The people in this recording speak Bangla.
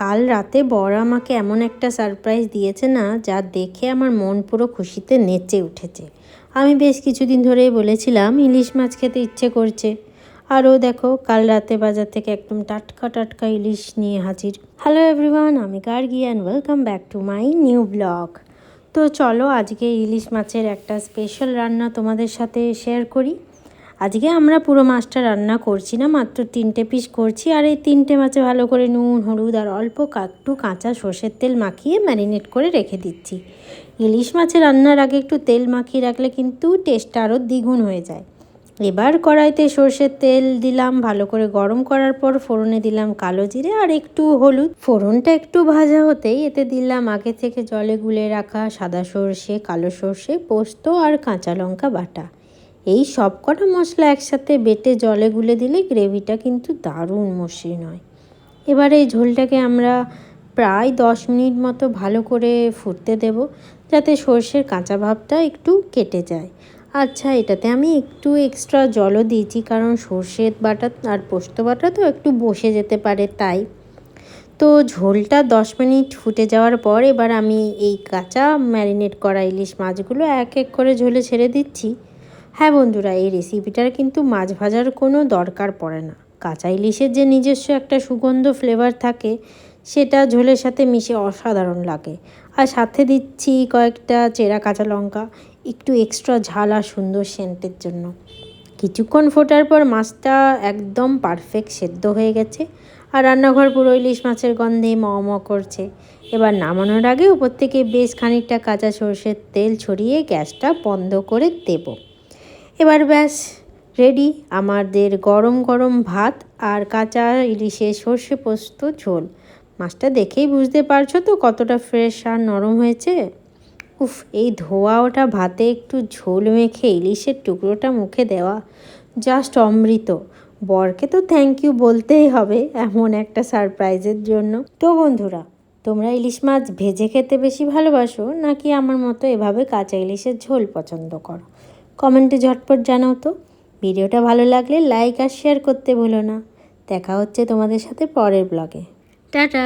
কাল রাতে বর আমাকে এমন একটা সারপ্রাইজ দিয়েছে না, যা দেখে আমার মন পুরো খুশিতে নেচে উঠেছে। আমি বেশ কিছুদিন ধরেই বলেছিলাম ইলিশ মাছ খেতে ইচ্ছে করছে, আর ও দেখো কাল রাতে বাজার থেকে একদম টাটকা টাটকা ইলিশ নিয়ে হাজির। হ্যালো এভরিওয়ান, আমি Gargi and welcome back to my new blog. তো চলো আজকে ইলিশ মাছের একটা স্পেশাল রান্না তোমাদের সাথে শেয়ার করি। আজকে আমরা পুরো মাছটা রান্না করছি না, মাত্র 3টে পিস করছি। আর এই 3টে মাছে ভালো করে নুন, হলুদ আর অল্প একটু কাঁচা সর্ষের তেল মাখিয়ে ম্যারিনেট করে রেখে দিচ্ছি। ইলিশ মাছে রান্নার আগে একটু তেল মাখিয়ে রাখলে কিন্তু টেস্টটা আরও দ্বিগুণ হয়ে যায়। এবার কড়াইতে সর্ষের তেল দিলাম, ভালো করে গরম করার পর ফোড়নে দিলাম কালো জিরে আর একটু হলুদ। ফোড়নটা একটু ভাজা হতেই এতে দিলাম আগে থেকে জলে গুলে রাখা সাদা সর্ষে, কালো সর্ষে, পোস্ত আর কাঁচা লঙ্কা বাটা। এই সব কটা মশলা একসাথে বেটে জলে গুলে দিলে গ্রেভিটা কিন্তু দারুণ মসৃণ হয়। এবার এই ঝোলটাকে আমরা প্রায় 10 মিনিট মতো ভালো করে ফুটতে দেব, যাতে সর্ষের কাঁচা ভাবটা একটু কেটে যায়। আচ্ছা, এটাতে আমি একটু এক্সট্রা জলও দিয়েছি, কারণ সর্ষের বাটা আর পোস্ত বাটা তো একটু বসে যেতে পারে তাই। তো ঝোলটা 10 মিনিট ফুটে যাওয়ার পর এবার আমি এই কাঁচা ম্যারিনেট করা ইলিশ মাছগুলো এক এক করে ঝোলে ছেড়ে দিচ্ছি। হ্যাঁ বন্ধুরা, এই রেসিপিটার কিন্তু মাছ ভাজার কোনো দরকার পড়ে না। কাঁচা ইলিশের যে নিজস্ব একটা সুগন্ধ ফ্লেভার থাকে, সেটা ঝোলের সাথে মিশে অসাধারণ লাগে। আর সাথে দিচ্ছি কয়েকটা চেরা কাঁচা লঙ্কা, একটু এক্সট্রা ঝাল আর সুন্দর সেন্টের জন্য। কিছুক্ষণ ফোটার পর মাছটা একদম পারফেক্ট সেদ্ধ হয়ে গেছে, আর রান্নাঘর পুরো ইলিশ মাছের গন্ধে ম করছে। এবার নামানোর আগে উপর থেকে বেশ খানিকটা কাঁচা সর্ষের তেল ছড়িয়ে গ্যাসটা বন্ধ করে দেব। এবার ব্যাস রেডি আমাদের গরম গরম ভাত আর কাঁচা ইলিশের সর্ষে পোস্ত ঝোল। মাছটা দেখেই বুঝতে পারছো তো কতটা ফ্রেশ আর নরম হয়েছে। উফ, এই ধোয়া ওঠা ভাতে একটু ঝোল মেখে ইলিশের টুকরোটা মুখে দেওয়া জাস্ট অমৃত। বরকে তো থ্যাংক ইউ বলতেই হবে এমন একটা সারপ্রাইজের জন্য। তো বন্ধুরা, তোমরা ইলিশ মাছ ভেজে খেতে বেশি ভালোবাসো, নাকি আমার মতো এভাবে কাঁচা ইলিশের ঝোল পছন্দ করো? কমেন্টে ঝটপট জানাও তো। ভিডিওটা ভালো লাগলে লাইক আর শেয়ার করতে ভুলো না। দেখা হচ্ছে তোমাদের সাথে পরের ব্লগে। টাটা।